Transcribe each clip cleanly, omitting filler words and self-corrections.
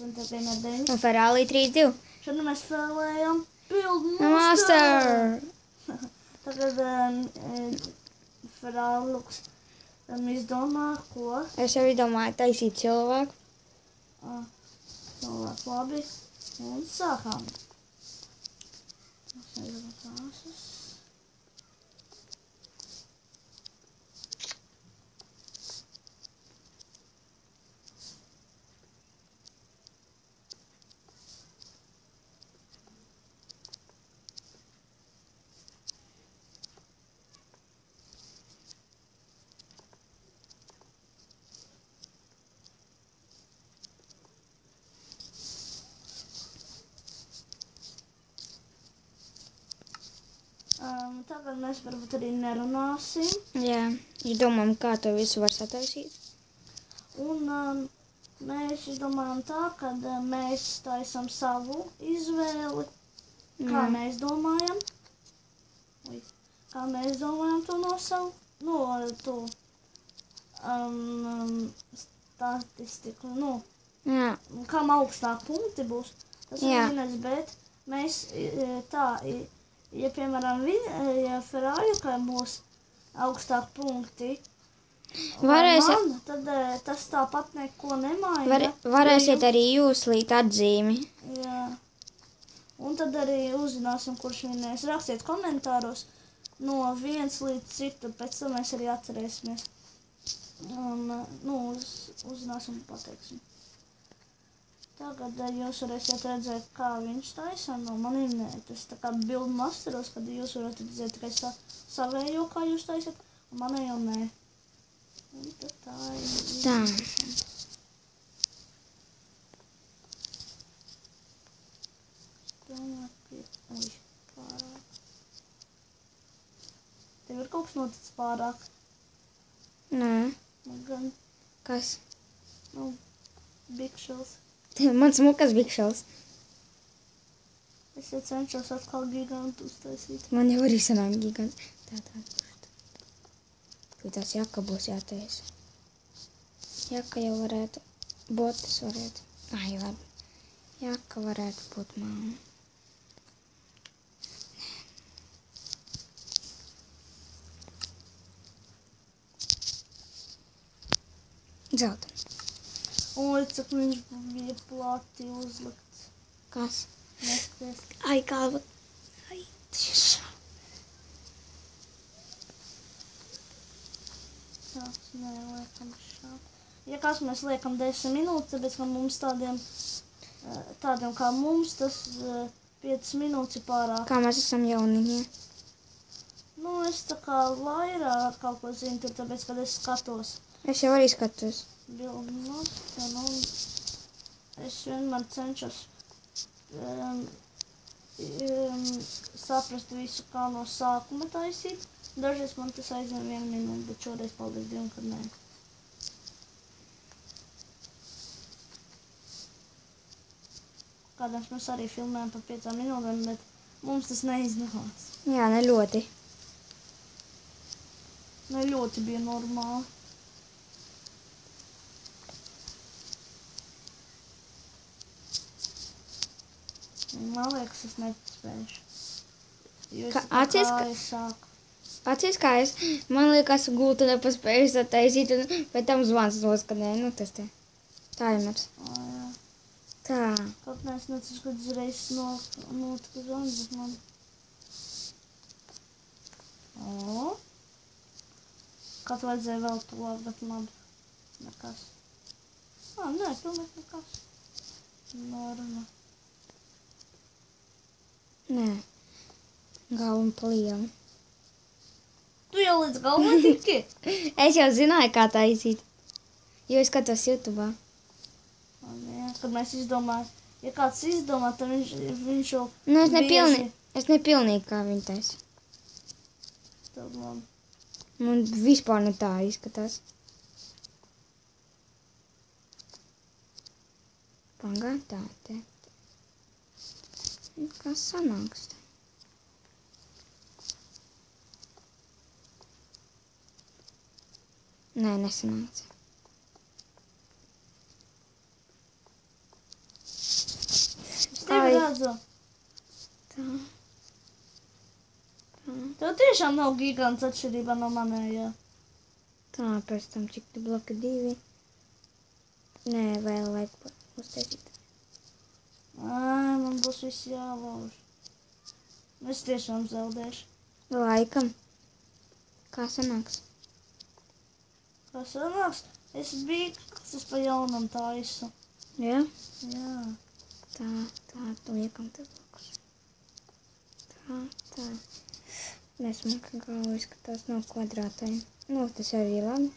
Un tad vienmēr 9. Un Ferrari 3-2. Šodien mēs spēlējam Build Master! Tagad Ferrari izdomā, ko? Es jau domāju taisīt cilvēku. Cilvēku labi. Un sākām. Es nezinu kāsas. Tagad mēs varbūt arī nerunāsim. Jā, izdomājam, kā to visu var sataisīt. Un mēs izdomājam tā, ka mēs taisam savu izvēli, kā mēs domājam. Kā mēs domājam to no savu, to statistiku, Jā. Kam augstāk punkti būs. Tas ir vienais, bet mēs tā... Ja, piemēram, ja Ferrari būs augstāk punkti, tad tas tāpat neko nemaina. Varēsiet arī jūs līt atzīmi. Jā. Un tad arī uzzināsim, kurš vinēs. Rakstiet komentāros no 1 līdz cik, tad pēc tam mēs arī atcerēsimies. Un, uzzināsim un pateiksim. Tagad jūs varēsiet redzēt, kā viņš taisa, no maniem nē. Tas tā kā Build Masteros, kad jūs varat redzēt tikai savējo, kā jūs taisat, un manējo nē. Un tad tā ir. Tā. Pārāk. Tev ir kaut kas noticis pārāk? Nē. Gan. Kas? Bikšels. Mans mukas bikšels. Es jau cenšos atkal gigantu uztaisīt. Man jau arī sanāk gigants. Tā. Kur tās jaka būs jātaisa. Jaka jau varētu, botas varētu. Ai, labi. Jaka varētu būt māma. Zelta. Un cik viņš bija plati uzlikts. Kas? Nesties. Ai, galva. Ai, tiešām. Tāds, nē, liekam šādi. Ja kāds mēs liekam 10 minūtes, tāpēc, ka mums tādiem kā mums, tas 5 minūtes ir pārāk. Kā mēs esam jauniņi. Es tā kā vairāk kaut ko zinu, tāpēc, kad es skatos. Es jau arī skatos. Es vienmēr cenšos saprast visu, kā no sākuma taisīt. Dažreiz man tas aizņem 1 minūti, bet šoreiz paldies Dievam, kad nē. Kādreiz mēs arī filmējam par 5 minūtēm, bet mums tas neiznāks. Jā, ne ļoti. Ne ļoti bija normāli. Man liekas, es nespēšu. Atcies kā es, man liekas, gultu nepaspēju sataisīt, un pēc tam zvans noskanēja. Tas te. Taimers. Jā. Tā. Kaut nes necešu, kad uzreiz notika zvans, bet man... Kaut vajadzēja vēl tuvāk, bet labi. Nekas. Nē, pilnīgi nekas. Norma. Nē. Galva pa lielu. Tu jau līdz galvai tiki? Es jau zināju, kā taisīt. Jo es skatos YouTube'ā. Jā, kad mēs izdomājam. Ja kāds izdomā, tad viņš jau es nepilnīgi kā viņi taisa. Tad labi. Man vispār ne tā izskatās. Pagāj tā, te. Kas sanāks te? Nē, nesanāca. Divi redzu. Tā. Tev tiešām nav gigants atšķirībā no manējā. Tā, pēc tam cik tu bloki 2. Nē, vēl vajag uztaisīt. Man būs viss jālauž. Es tiešām zaudēšu. Laikam. Kā sanāks? Kā sanāks? Es biju, kas es pa jaunam taisu. Jā? Jā. Tā, tu liekam te blokus. Tā. Nesmaka galva izskatās no kvadrātajiem. Nu, tas arī labi.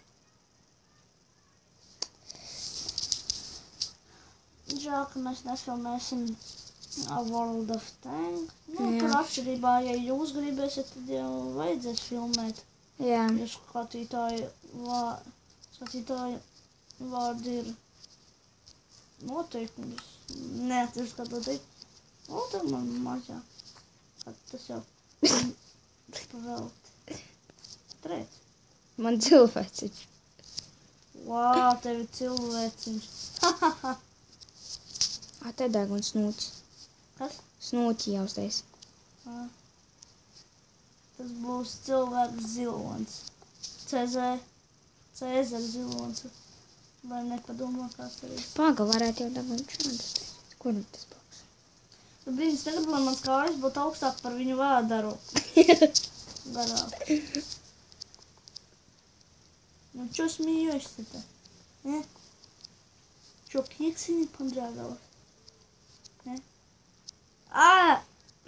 Žēl, ka mēs nefilmēsim A World of Tanks. Nu, Jā. par atšķirībā, ja jūs gribēsiet, tad jau vajadzēs filmēt. Jā. Ja skatītāju vārdi ir noteikti. Neatceros, kā to teikt. O, tad man mazāk. Tas jau pavelti. Trēc. Man cilvēciņš. Vau, tevi cilvēciņš. Te deg un snūķis. Kas? Snūķi jāuztais. Tas būs cilvēks zilons. Cēzara zilons. Lai nepadomā, kāds arī. Paga varētu jau dabūt šādas. Kur tas bloks? Tu brīdis negribu, lai mans kājas būtu augstāk par viņu vēdaru. Garāk. Nu, čo смеешься-то? Čo, kieksi nepondragavas? Ne?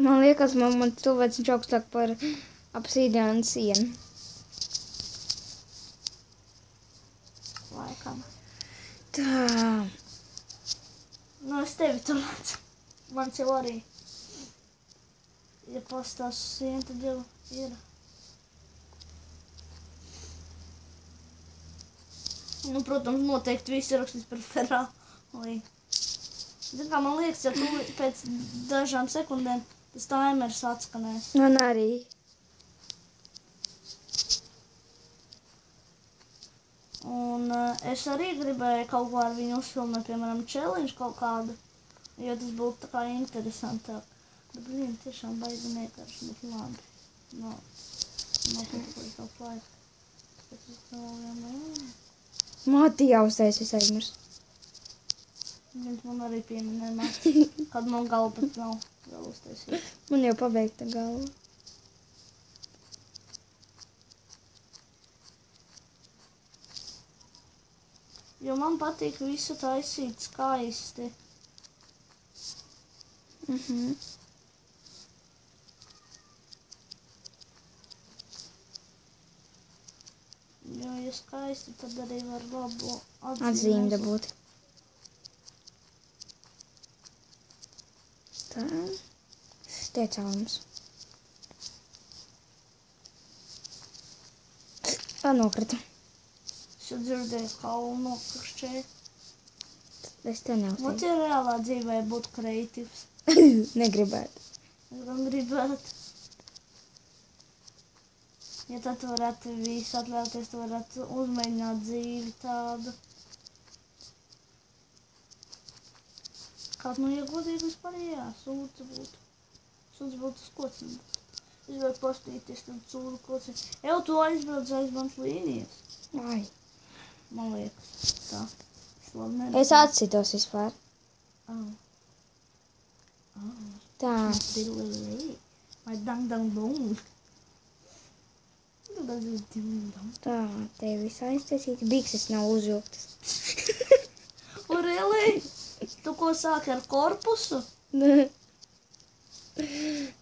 Man liekas, man cilvēciņš augstāk par obsidiānu sienu. Laikam. Tā. Nu, es tevi tur redzu. Mans jau arī. Ja pastās siena, tad jau ir. Nu, protams, noteikti visi rakstīs par Ferrari. Zin kā, man liekas, ja tu pēc dažām sekundēm tas timers atskanēs. Man arī. Un es arī gribēju kaut ko ar viņu uzfilmēt, piemēram, challenge kaut kādu, jo tas būtu tā kā interesantāk. Bet, blīn, tiešām baigi nekarši, bet labi. Nav kaut kaut laika. Bet es domāju, Māti jāuztais, es aizmirsu. Viņš man arī pieminēja māti, kad man galva pat nav vēl uztaisīt. Man jau pabeigta galva. Jo man patīk visu taisīt skaisti. Jo, ja skaisti, tad arī var labu Atzīmi dabūt. Tā. Tie caurums. Tā nokrita. Es jau dzirdēju kaulu nokrišķēt. Es te Vot, neuzteicu. ja reālā dzīvē būtu kreatīvs. Negribētu. Es gan gribētu. Ja tad tu varētu visu atļauties, tu varētu uzmēģināt dzīvi tādu. Kāds, nu, ja godīgi vispār, jā, sūds būtu. Sūds būtu uz kociņu. Es gribētu pastīties tad sūdu kociņu. Jau tu aizbrauc aiz manas līnijas. Ai. Man liekas, tā. Es labi neredzu. Es atsitos vispār. Tā. Vai dang dang dong. Tā, te viss aiztaisīt. Bikses nav uzvilktas. O, really? Tu ko sāki ar korpusu?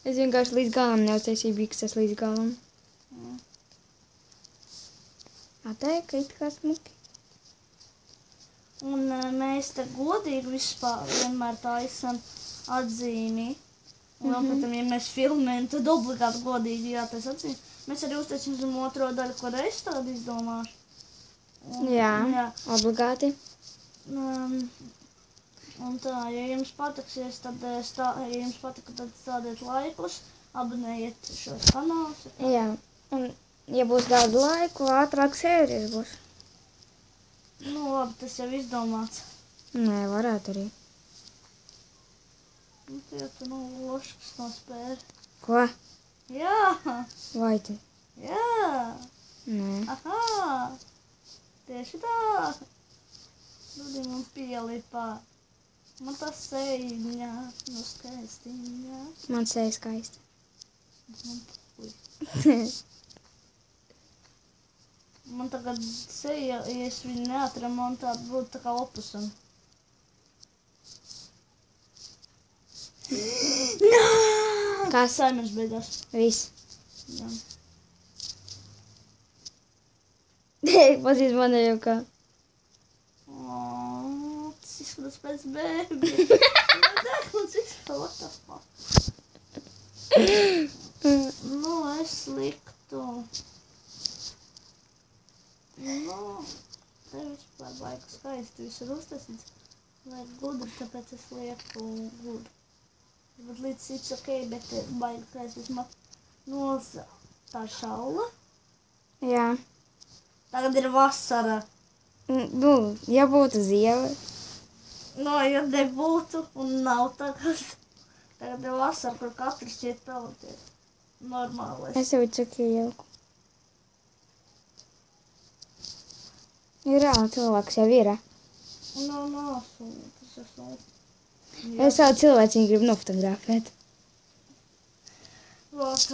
Es vienkārši līdz galam neuztaisīju bikses līdz galam. Tā ir it kā smuki. Un mēs te godīgi vispār vienmēr taisam atzīmi. Un vēl pēc tam, ja mēs filmējam, tad obligāti godīgi jātais atzīmi. Mēs arī uztaisīsim otro daļu, ko es tādu izdomāšu. Jā, obligāti. Un tā, ja jums patiksies, tad tad stādiet laikus, abonējiet šos kanālus. Jā, un ja būs daudz laiku, ātrāk sērijas būs. Nu, labi, tas jau izdomāts. Nē, varētu arī. Nu, tie tu no loškas nospēri. Ko? Jā, Vai tu? jā. Nē. Aha. Tieši tā. Dudi man pielipā. Man tas seiņā. Nu, skaistiņā. Man seja skaisti. Man Man tagad seja, ja es viņu neatremontētu, būtu tā kā opusam. Kas? Saimers beigās. Viss. Jā. Pazīst man jau kā. Tas izskatās pēc bēbi. Dēklis izskatās, what the fuck. Nu, es liktu. Nu, te vispār baigi skaisti visur uztaisīts. Vajag gudri, tāpēc es lieku gudri. Bet līdz cits ok, bet baigi skaisti vismaz. Nu, tā šaula. Jā. Tagad ir vasara. Nu, ja būtu zieva. No, ja nebūtu un nav tagad. Tagad ir vasara, kur katrs šķiet pelnties. Normālais. Es jau čaku iejauku. Ir reāli cilvēks jau ir. No, tas esmu. Es savu cilvēciņu gribu nofotografēt. Lūk,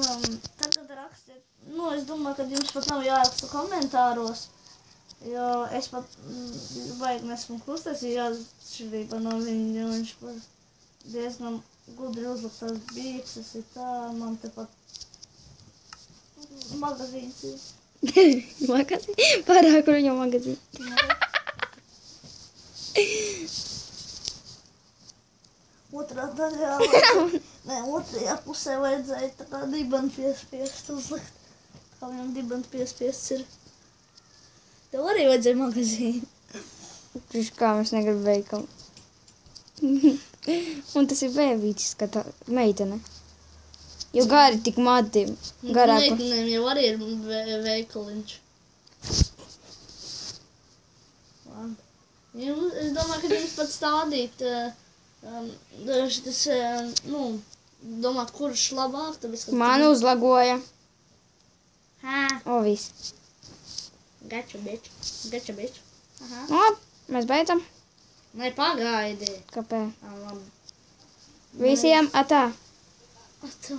tagad rakstiet. Nu, es domāju, ka jums pat nav jāraksta komentāros. Jo es pat baigi nesmu klusēs, jo atšķirībā no viņa, jo viņš pat diezgan gudri uzliktās bīkses, ir tā, man tepat magazīns ir. Magazīni? Pārāk kur viņam magazīni. Otrā daļā, ne, otrajā pusē vajadzēja tā kā dibanu piespiest uzlikt. Kā viņam dibanu piespiests ir. Tev arī vajadzēja magazīni. Priekš kā mēs negrib veikalu. Un tas ir bēbītis, kā tā meitene. Jo gari tik mati. Garāku. Meitenēm jau arī ir veikaliņš. Labi. Es domāju, ka jums pat stādīt, šitas, nu, domāt, kurš labāk, tāpēc, ka... Man uzlagoja. Hā, O, viss. gača, bitch. Aha. O, mēs beidzam. Nē, pagaidi. Kāpēc? Labi. Visiem atā. Atā.